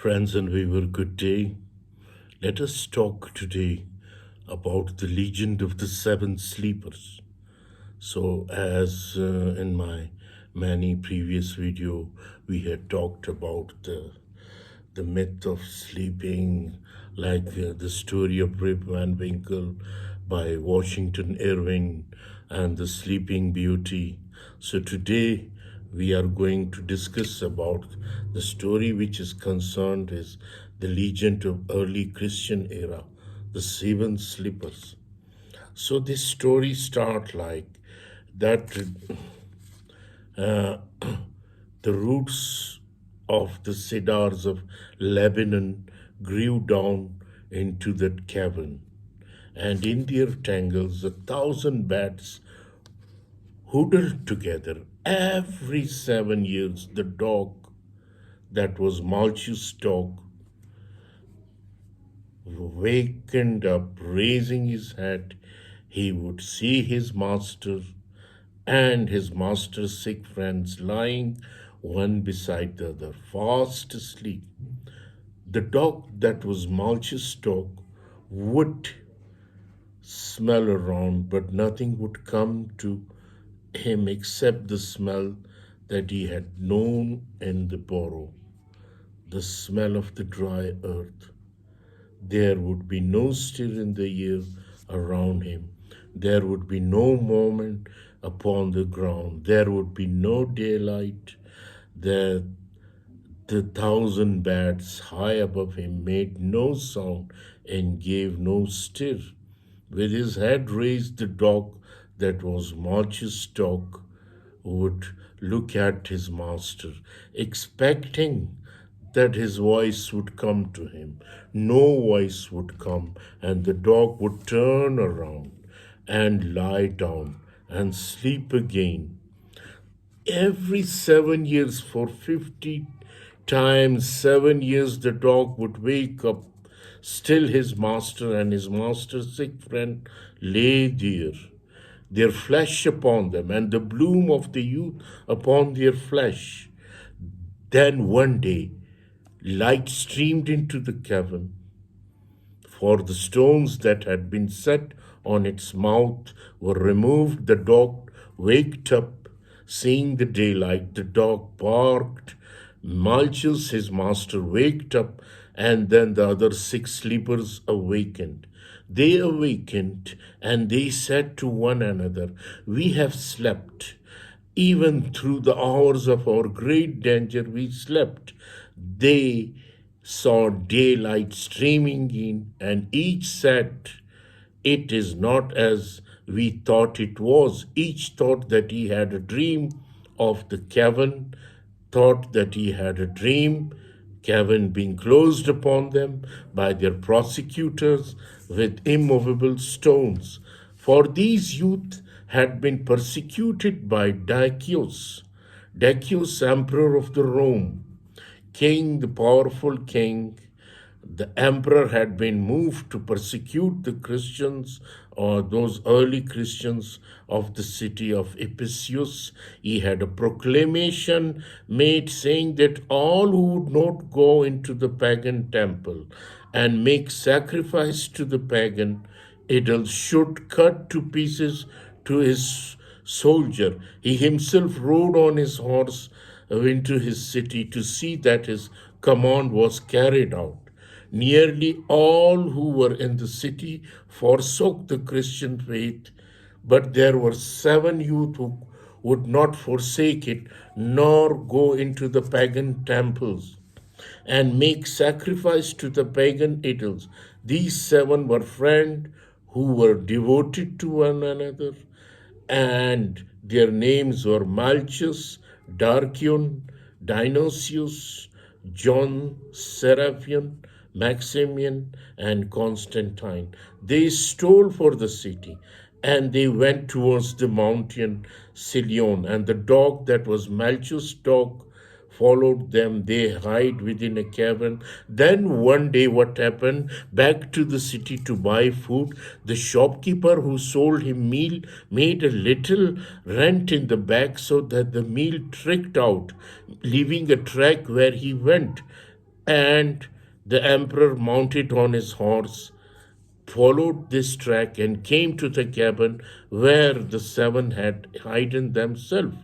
Friends and viewer, good day. Let us talk today about the legend of the seven sleepers. So, as in my many previous video, we had talked about the myth of sleeping, like the story of Rip Van Winkle by Washington Irving and the Sleeping Beauty. So today we are going to discuss about the story which is concerned is the legend of early Christian era, the seven sleepers. So this story start like that the roots of the cedars of Lebanon grew down into that cavern, and in their tangles 1,000 bats huddled together. Every 7 years, the dog that was Malchus' dog wakened up, raising his head. He would see his master and his master's sick friends lying one beside the other, fast asleep. The dog that was Malchus' dog would smell around, but nothing would come to him except the smell that he had known in the burrow, the smell of the dry earth. There would be no stir in the air around him. There would be no movement upon the ground. There would be no daylight. The, the 1,000 bats high above him made no sound and gave no stir. With his head raised, the dog that was March's dog would look at his master, expecting that his voice would come to him. No voice would come, and the dog would turn around and lie down and sleep again. Every 7 years, for 50 times 7 years, the dog would wake up. Still, his master and his master's sick friend lay there, their flesh upon them, and the bloom of the youth upon their flesh. Then one day, light streamed into the cavern, for the stones that had been set on its mouth were removed. The dog waked up, seeing the daylight. The dog barked. Malchus, his master, waked up, and then the other six sleepers awakened. They awakened, and they said to one another, "We have slept. Even through the hours of our great danger, we slept." They saw daylight streaming in, and each said, "It is not as we thought it was." Each thought that he had a dream of the cavern, thought that he had a dream, cavern being closed upon them by their prosecutors with immovable stones. For these youth had been persecuted by Decius, emperor of the Rome. King, the powerful king, the emperor had been moved to persecute the Christians or those early Christians of the city of Ephesus. He had a proclamation made saying that all who would not go into the pagan temple and make sacrifice to the pagan idols should cut to pieces to his soldier. He himself rode on his horse into his city to see that his command was carried out. Nearly all who were in the city forsook the Christian faith, but there were 7 youth who would not forsake it, nor go into the pagan temples and make sacrifice to the pagan idols. These seven were friends who were devoted to one another, and their names were Malchus, Darchion, Dionysius, John, Seraphion, Maximian, and Constantine. They stole for the city, and they went towards the mountain Silion, and the dog that was Malchus' dog followed them. They hide within a cavern. Then one day, what happened? Back to the city to buy food, the shopkeeper who sold him meal made a little rent in the back so that the meal tricked out, leaving a track where he went. And the emperor, mounted on his horse, followed this track and came to the cabin where the seven had hidden themselves.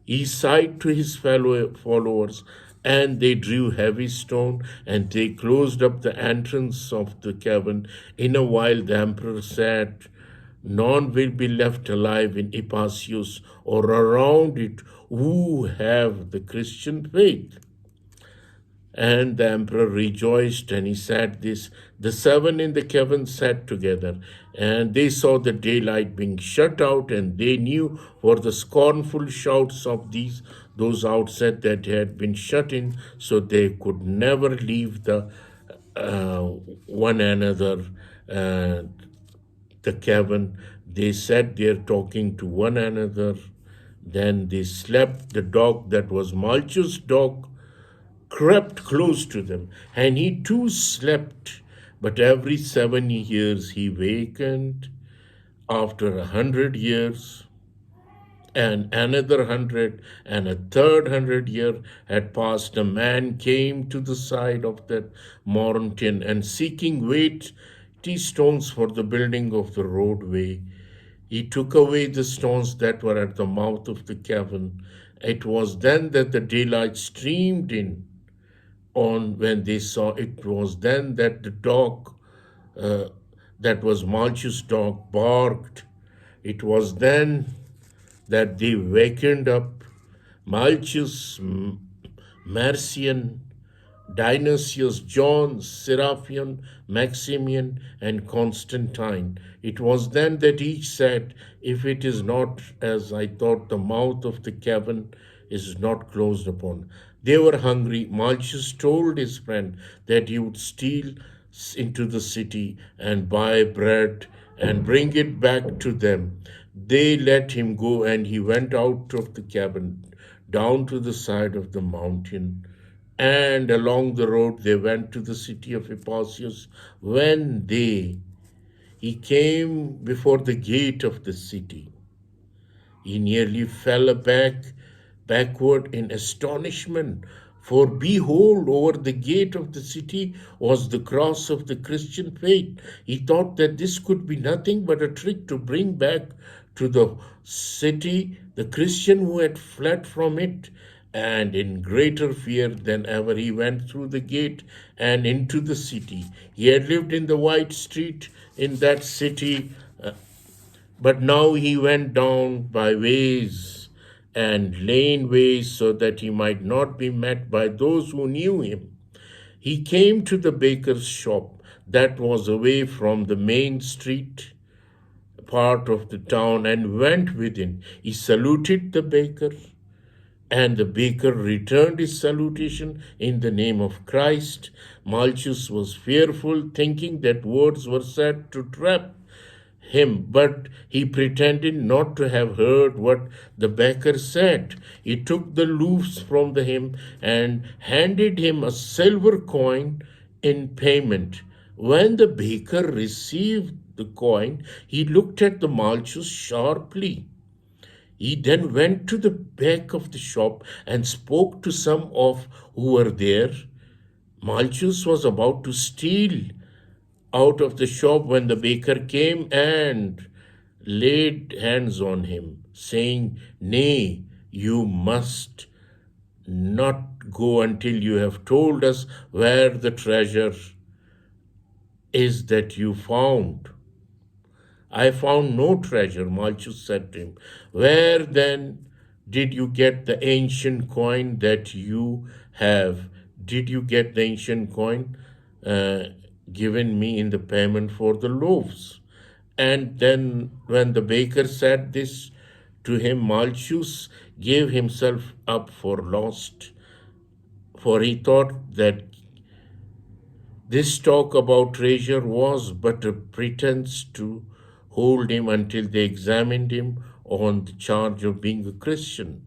He sighed to his fellow followers, and they drew heavy stone, and they closed up the entrance of the cavern. In a while, the emperor said, "None will be left alive in Ephesus or around it who have the Christian faith." And the emperor rejoiced, and he said this. The seven in the cavern sat together, and they saw the daylight being shut out, and they knew for the scornful shouts of those outside that had been shut in, so they could never leave the uh, one another. Uh, the cavern. They sat there talking to one another. Then they slept. The dog that was Malchus' dog crept close to them, and he too slept. But every 7 years he wakened. After 100 years, and another 100, and a third 100 year had passed, a man came to the side of that mountain, and seeking weighty stones for the building of the roadway, he took away the stones that were at the mouth of the cavern. It was then that the daylight streamed in on when they saw it. Was then that the dog uh, that was Malchus' dog barked. It was then that they wakened up Malchus, Marcian, Dionysius, John, Seraphian, Maximian, and Constantine. It was then that each said, "If it is not as I thought, the mouth of the cavern is not closed upon." They were hungry. Malchus told his friend that he would steal into the city and buy bread and bring it back to them. They let him go, and he went out of the cabin down to the side of the mountain. And along the road they went to the city of Ephesus. When he came before the gate of the city, he nearly fell backward in astonishment, for behold, over the gate of the city was the cross of the Christian faith. He thought that this could be nothing but a trick to bring back to the city the Christian who had fled from it. And in greater fear than ever, he went through the gate and into the city. He had lived in the white street in that city, but now he went down by ways and lane ways so that he might not be met by those who knew him. He came to the baker's shop that was away from the main street part of the town and went within. He saluted the baker, and the baker returned his salutation in the name of Christ. Malchus was fearful, thinking that words were said to trap him, but he pretended not to have heard what the baker said. He took the loaves from him and handed him a silver coin in payment. When the baker received the coin, he looked at the Malchus sharply. He then went to the back of the shop and spoke to some of who were there. Malchus was about to steal out of the shop when the baker came and laid hands on him, saying, "Nay, you must not go until you have told us where the treasure is that you found." "I found no treasure," Malchus said to him. "Where then did you get the ancient coin that you have? Did you get the ancient coin given me in the payment for the loaves?" And then, when the baker said this to him, Malchus gave himself up for lost, for he thought that this talk about treasure was but a pretense to hold him until they examined him on the charge of being a Christian.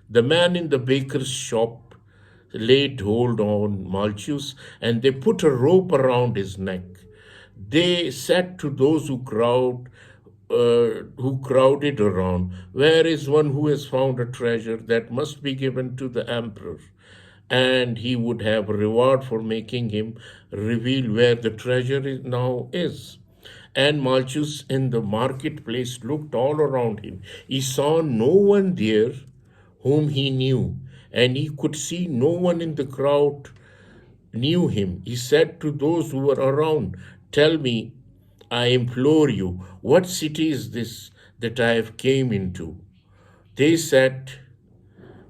The man in the baker's shop laid hold on Malchus, and they put a rope around his neck. They said to those who crowded around, "Where is one who has found a treasure that must be given to the emperor?" and he would have a reward for making him reveal where the treasure is now is. And Malchus in the marketplace looked all around him. He saw no one there whom he knew, and he could see no one in the crowd knew him. He said to those who were around, "Tell me, I implore you, what city is this that I have came into?" They said,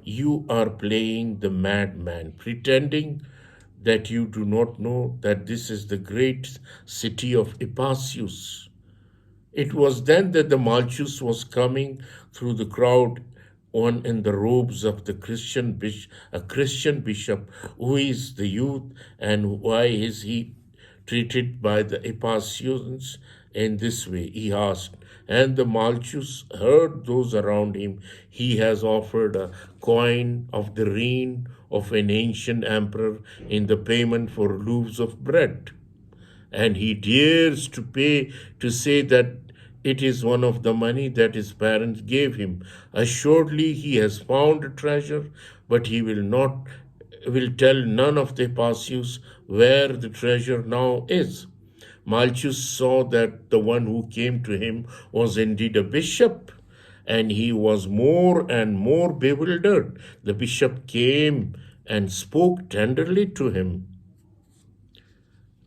"You are playing the madman, pretending that you do not know that this is the great city of Ephesus." It was then that the Malchus was coming through the crowd on in the robes of the a Christian bishop. Who is the youth, and why is he treated by the Ephesians in this way? He asked. And the Malchus heard those around him. He has offered a coin of the reign of an ancient emperor in the payment for loaves of bread, and he dares to pay to say that it is one of the money that his parents gave him. Assuredly he has found a treasure, but he will tell none of the Parseus where the treasure now is. Malchus saw that the one who came to him was indeed a bishop, and he was more and more bewildered. The bishop came and spoke tenderly to him.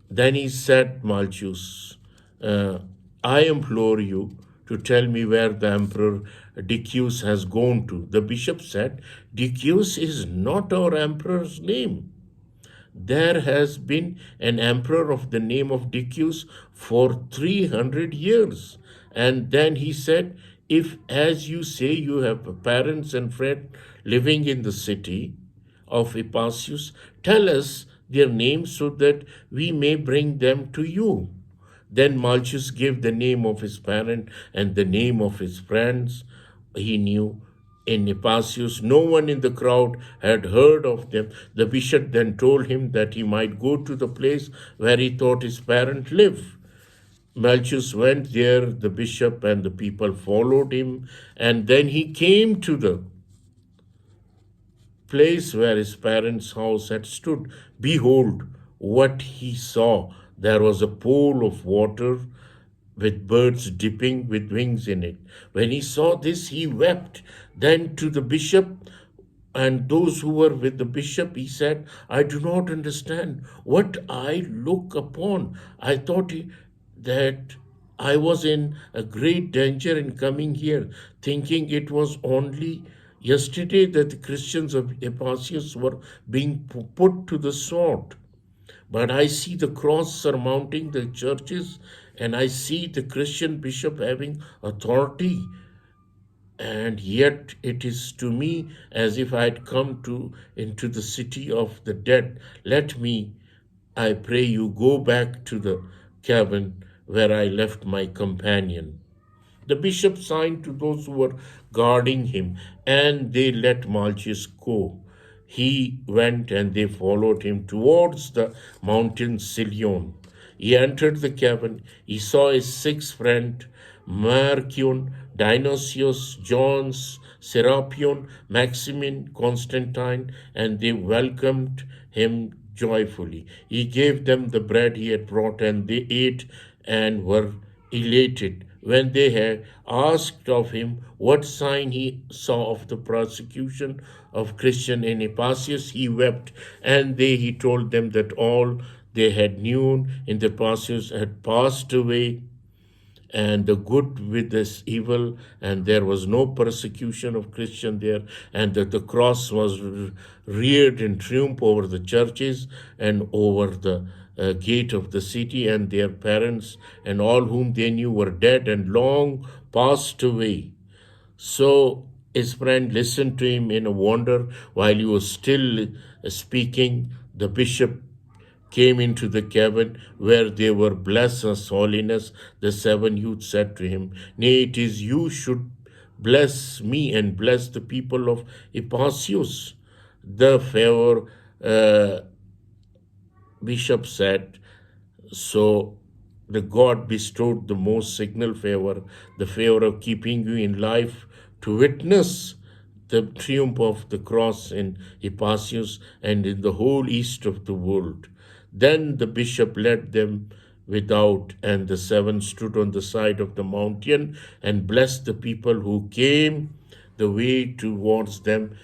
Then he said, Malchus, I implore you to tell me where the emperor Decius has gone to. The bishop said, Decius is not our emperor's name. There has been an emperor of the name of Decius for 300 years. And then he said, if, as you say, you have parents and friends living in the city of Ephesus, tell us their names so that we may bring them to you. Then Malchus gave the name of his parent and the name of his friends he knew in Ephesus. No one in the crowd had heard of them. The bishop then told him that he might go to the place where he thought his parent lived. Malchus went there, the bishop and the people followed him, and then he came to the place where his parents' house had stood. Behold, what he saw! There was a pool of water with birds dipping with wings in it. When he saw this, he wept. Then to the bishop and those who were with the bishop, he said, I do not understand what I look upon. I thought that I was in a great danger in coming here, thinking it was only yesterday that the Christians of Ephesus were being put to the sword. But I see the cross surmounting the churches, and I see the Christian bishop having authority, and yet it is to me as if I had come to into the city of the dead. Let me, I pray you, go back to the cabin where I left my companion. The bishop signed to those who were guarding him, and they let Malchus go. He went and they followed him towards the mountain Silion. He entered the cabin. He saw his six friends, Marcion, Dionysius, John, Serapion, Maximin, Constantine, and they welcomed him joyfully. He gave them the bread he had brought, and they ate and were elated. When they had asked of him what sign he saw of the persecution of Christian in Ephesus, he wept, and he told them that all they had known in the past had passed away, and the good with this evil, and there was no persecution of Christian there, and that the cross was reared in triumph over the churches and over the gate of the city, and their parents and all whom they knew were dead and long passed away. So his friend listened to him in a wonder while he was still speaking. The bishop came into the cabin where they were. Bless us, holiness. The seven youths said to him, Nay, it is you should bless me and bless the people of Ephesus. The favor bishop said, so the God bestowed the most signal favor, the favor of keeping you in life to witness the triumph of the cross in Ephesus and in the whole east of the world. Then the bishop led them without, and the seven stood on the side of the mountain and blessed the people who came the way towards them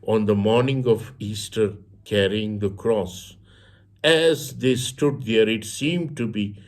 on the morning of Easter carrying the cross. As they stood there, it seemed to be